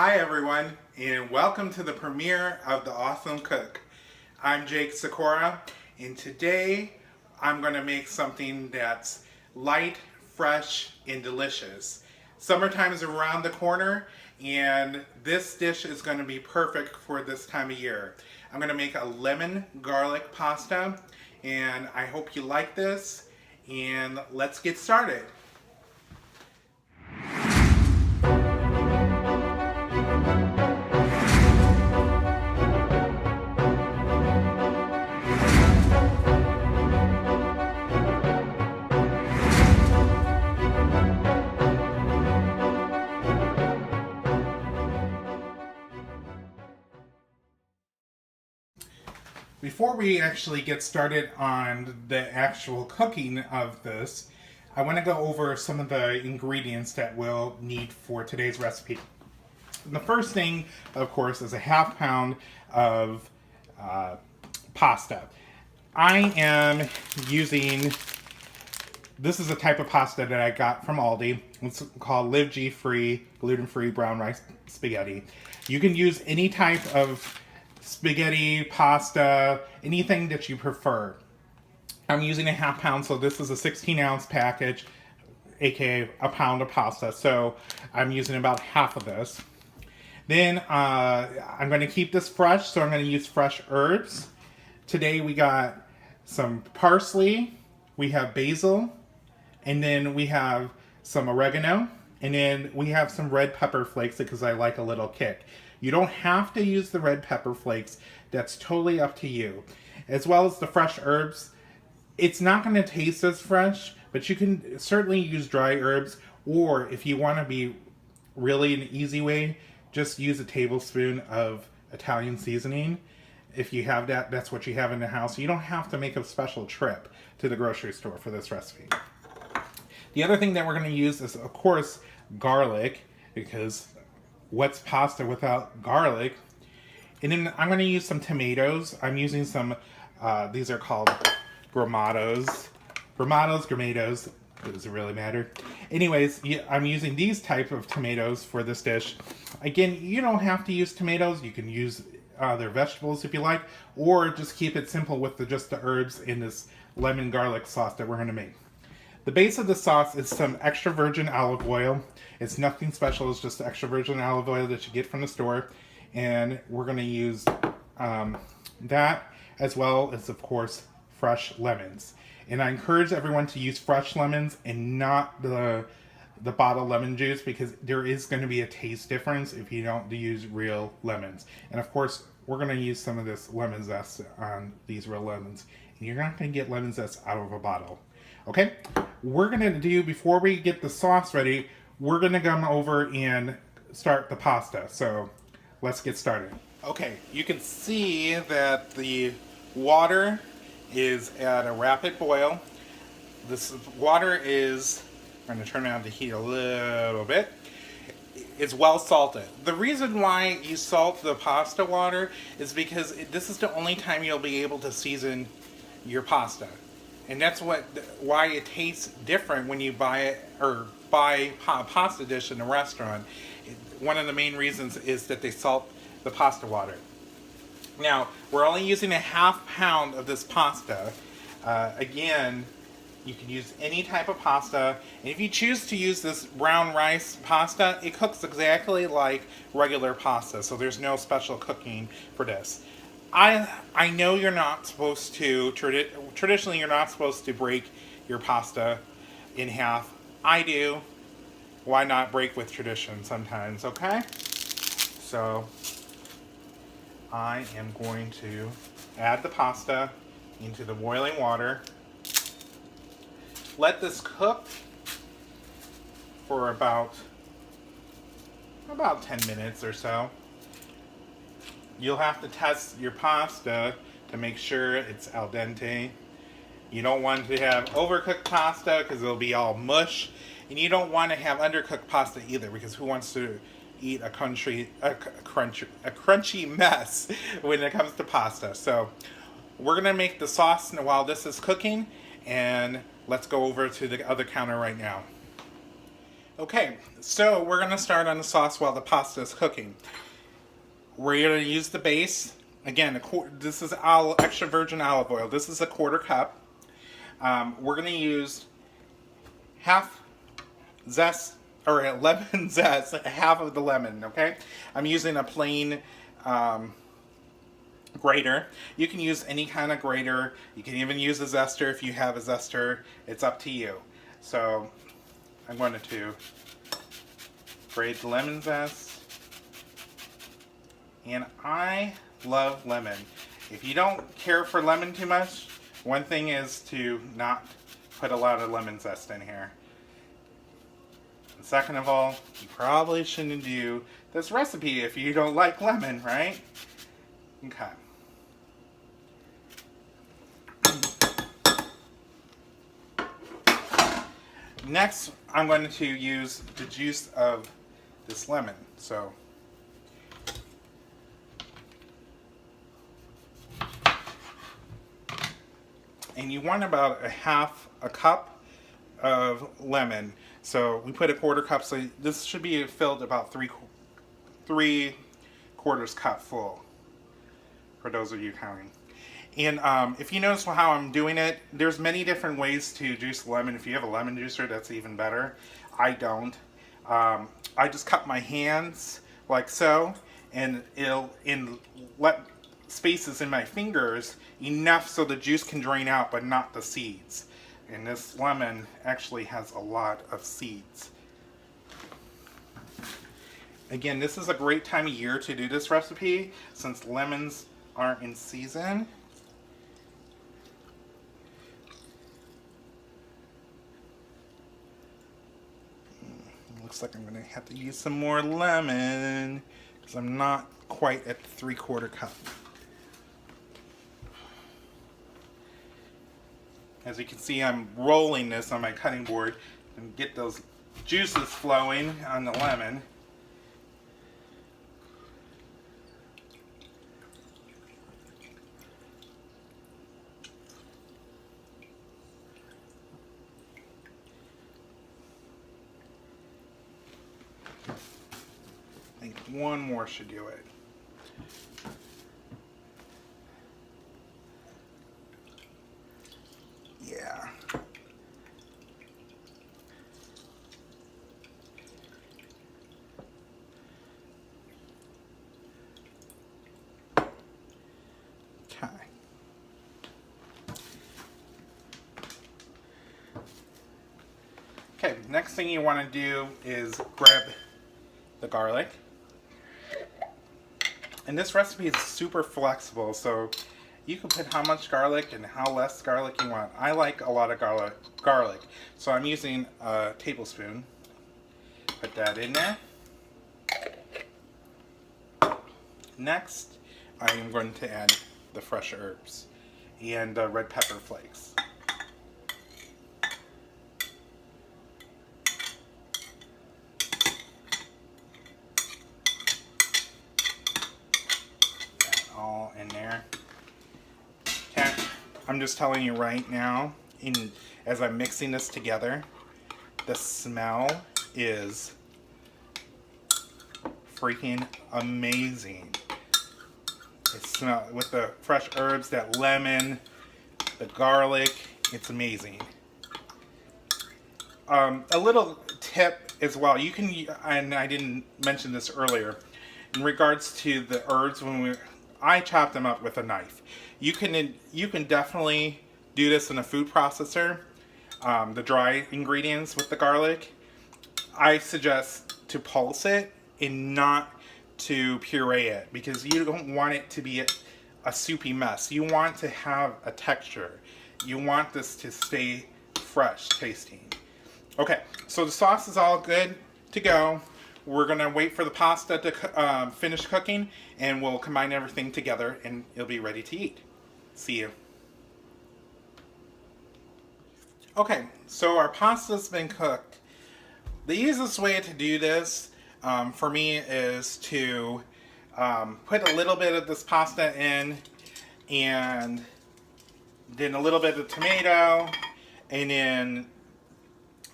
Hi everyone, and welcome to the premiere of The Awesome Cook. I'm Jake Sikora, and today I'm going to make something that's light, fresh, and delicious. Summertime is around the corner, and this dish is going to be perfect for this time of year. I'm going to make a lemon garlic pasta, and I hope you like this, and let's get started. Before we actually get started on the actual cooking of this, I want to go over some of the ingredients that we'll need for today's recipe. The first thing, of course, is a half pound of pasta. I am using, this is a type of pasta that I got from Aldi. It's called Live G Free, gluten-free brown rice spaghetti. You can use any type of spaghetti, pasta, anything that you prefer. I'm using a half pound, so this is a 16-ounce package, aka a pound of pasta. So I'm using about half of this. Then I'm going to keep this fresh, so I'm going to use fresh herbs. Today we got some parsley, we have basil, and then we have some oregano, and then we have some red pepper flakes because I like a little kick. You don't have to use the red pepper flakes. That's totally up to you. As well as the fresh herbs. It's not going to taste as fresh, but you can certainly use dry herbs, or if you want to be really an easy way, just use a tablespoon of Italian seasoning. If you have that, that's what you have in the house. You don't have to make a special trip to the grocery store for this recipe. The other thing that we're going to use is, of course, garlic, because what's pasta without garlic? And then I'm going to use some tomatoes. I'm using some, these are called gramados. Gramados, does it really matter? Anyways, I'm using these type of tomatoes for this dish. Again, you don't have to use tomatoes. You can use other vegetables if you like, or just keep it simple with just the herbs in this lemon garlic sauce that we're going to make. The base of the sauce is some extra virgin olive oil. It's nothing special, it's just extra virgin olive oil that you get from the store. And we're going to use that, as well as, of course, fresh lemons. And I encourage everyone to use fresh lemons and not the bottled lemon juice, because there is going to be a taste difference if you don't use real lemons. And of course, we're going to use some of this lemon zest on these real lemons. And you're not going to get lemon zest out of a bottle. Okay, we're going to do, before we get the sauce ready, we're going to come over and start the pasta. So let's get started. Okay, you can see that the water is at a rapid boil. This water is, I'm going to turn down the heat a little bit. It's well salted. The reason why you salt the pasta water is because this is the only time you'll be able to season your pasta. And that's why it tastes different when you buy it, or buy a pasta dish in a restaurant. One of the main reasons is that they salt the pasta water. Now, we're only using a half pound of this pasta. Again, you can use any type of pasta. And if you choose to use this brown rice pasta, it cooks exactly like regular pasta. So there's no special cooking for this. I know you're not supposed to, traditionally you're not supposed to break your pasta in half. I do. Why not break with tradition sometimes, okay? So I am going to add the pasta into the boiling water. Let this cook for about 10 minutes or so. You'll have to test your pasta to make sure it's al dente. You don't want to have overcooked pasta because it'll be all mush. And you don't want to have undercooked pasta either, because who wants to eat a crunchy mess when it comes to pasta? So we're going to make the sauce while this is cooking, and let's go over to the other counter right now. Okay, so we're going to start on the sauce while the pasta is cooking. We're going to use the base. Again, this is extra virgin olive oil. This is a quarter cup. We're going to use half zest, or a lemon zest, half of the lemon, okay? I'm using a plain grater. You can use any kind of grater. You can even use a zester if you have a zester. It's up to you. So I'm going to grate the lemon zest. And I love lemon. If you don't care for lemon too much, one thing is to not put a lot of lemon zest in here. And second of all, you probably shouldn't do this recipe if you don't like lemon, right? Okay. Next, I'm going to use the juice of this lemon. So, and you want about a cup of lemon. So we put a quarter cup. So this should be filled about three quarters cup full. For those of you counting. And if you notice how I'm doing it, there's many different ways to juice lemon. If you have a lemon juicer, that's even better. I don't. I just cup my hands like so, and let spaces in my fingers enough so the juice can drain out, but not the seeds. And this lemon actually has a lot of seeds. Again, this is a great time of year to do this recipe since lemons aren't in season. Looks like I'm going to have to use some more lemon because I'm not quite at the 3/4 cup. As you can see, I'm rolling this on my cutting board and get those juices flowing on the lemon. I think one more should do it. Yeah. Okay. Okay, next thing you want to do is grab the garlic. And this recipe is super flexible, so you can put how much garlic and how less garlic you want. I like a lot of garlic, so I'm using a tablespoon. Put that in there. Next, I am going to add the fresh herbs and the red pepper flakes. All in there. Okay, I'm just telling you right now, as I'm mixing this together, the smell is freaking amazing. It smells with the fresh herbs, that lemon, the garlic. It's amazing. A little tip as well. You can, and I didn't mention this earlier, in regards to the herbs I chop them up with a knife. You can definitely do this in a food processor. The dry ingredients with the garlic. I suggest to pulse it and not to puree it because you don't want it to be a soupy mess. You want to have a texture. You want this to stay fresh tasting. Okay, so the sauce is all good to go. We're going to wait for the pasta to finish cooking, and we'll combine everything together, and it'll be ready to eat. See you. Okay, so our pasta's been cooked. The easiest way to do this for me is to put a little bit of this pasta in, and then a little bit of tomato, and then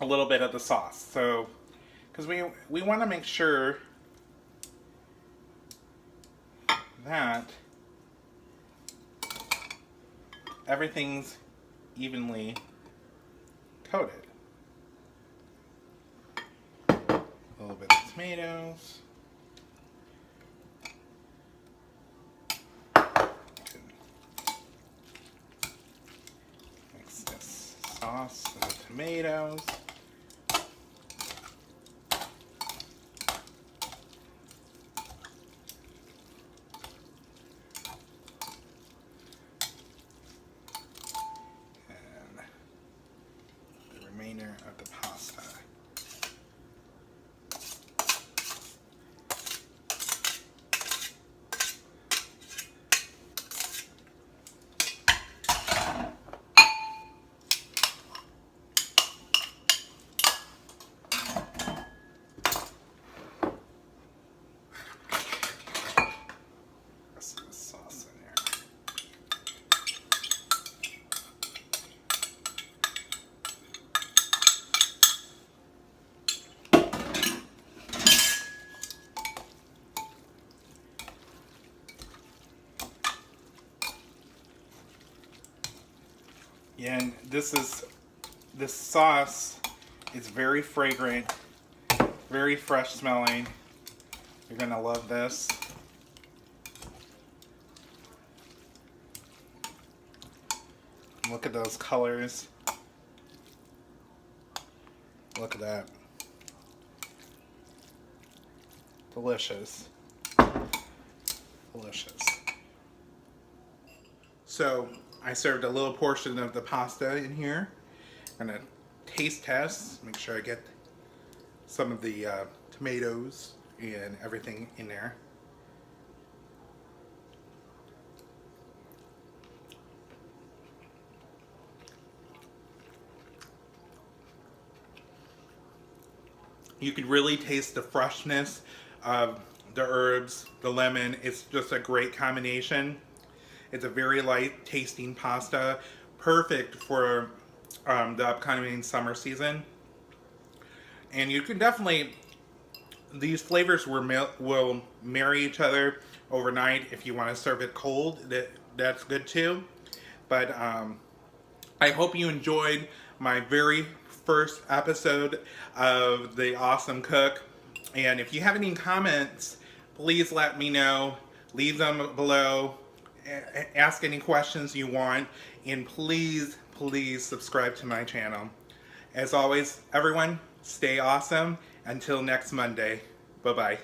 a little bit of the sauce. So because we want to make sure that everything's evenly coated. A little bit of tomatoes. Mix this sauce and the tomatoes. Remainder of the pasta. Rest of the sauce in there. And this sauce is very fragrant, very fresh smelling. You're gonna love this. Look at those colors. Look at that. Delicious. Delicious. So I served a little portion of the pasta in here. I'm gonna taste test, make sure I get some of the tomatoes and everything in there. You could really taste the freshness of the herbs, the lemon. It's just a great combination. It's a very light tasting pasta, perfect for the upcoming summer season. And you can definitely, these flavors will marry each other overnight. If you want to serve it cold, that's good too. But I hope you enjoyed my very first episode of The Awesome Cook. And if you have any comments, please let me know. Leave them below. Ask any questions you want. And please, please subscribe to my channel. As always, everyone, stay awesome. Until next Monday. Bye-bye.